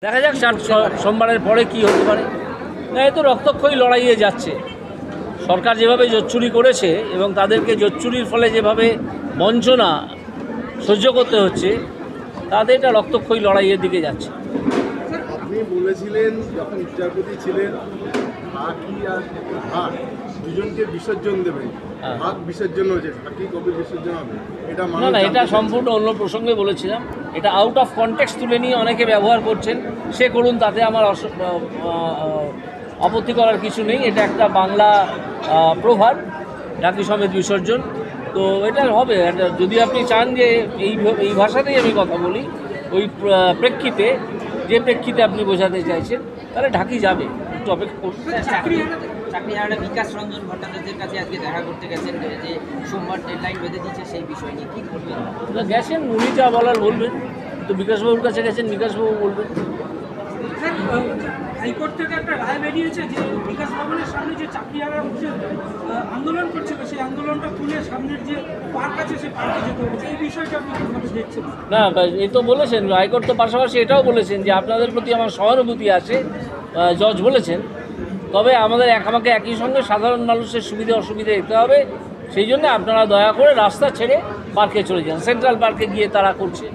দেখা যাক সোমবারের পরে কি হতে পারে। এই তো রক্তক্ষয়ী লড়াইয়ে যাচ্ছে। সরকার যেভাবে জোচ্চুরি করেছে এবং তাদেরকে জোচ্চুরির ফলে যেভাবে বঞ্চনা সহ্য করতে হচ্ছে, তাদের এটা রক্তক্ষয়ী লড়াইয়ের দিকে যাচ্ছে। আপনি বলেছিলেন যখন বিচারপতি ছিলেন, হাকি আর হাক দুজনকে বিসর্জন দেবেন। হাক বিসর্জন হয়েছে, হাকি কবে বিসর্জন হবে এটা না না, এটা সম্পূর্ণ অন্য প্রসঙ্গে বলেছিলাম। এটা আউট অফ কনটেক্সট তুলে নিয়ে অনেকে ব্যবহার করছেন, সে করুন, তাতে আমার আপত্তি করার কিছু নেই। এটা একটা বাংলা প্রভাব, ঢাকি সমেত বিসর্জন। তো এটা হবে, এটা যদি আপনি চান যে এই ভাষাতেই আমি কথা বলি, ওই প্রেক্ষিতে, যে প্রেক্ষিতে আপনি বোঝাতে চাইছেন, তাহলে ঢাকি যাবে। একটু অপেক্ষা করুন। চাকরিহারা বিকাশ রঞ্জন ভট্টাচার্যের কাছে আজকে দেখা করতে গেছেন, যে সোমবার ডেডলাইন বেঁধে দিচ্ছে, সেই বিষয় নিয়ে কী করবেন? গেছেন, উনি যা বলার বলবেন। তো বিকাশবাবুর কাছে গেছেন, বিকাশবাবু বলবেন। হাইকোর্ট থেকে একটা রায় বেরিয়েছে যে বিকাশ ভবনের সামনে যে চাকরিহারা বসে আন্দোলন করছিল, সেই আন্দোলনটা তুলে সামনের যে পার্ক আছে সেই পার্কে যেতে হবে। এই বিষয়টা আপনি কীভাবে দেখছেন? না, এই তো বলেছেন হাইকোর্ট, তো পাশাপাশি এটাও বলেছেন যে আপনাদের প্রতি আমার সহানুভূতি আছে, জজ বলেছেন। তবে আমাদের আমাকে একই সঙ্গে সাধারণ মানুষের সুবিধে অসুবিধে দেখতে হবে। সেই জন্য আপনারা দয়া করে রাস্তা ছেড়ে পার্কে চলে যান। সেন্ট্রাল পার্কে গিয়ে তারা করছে।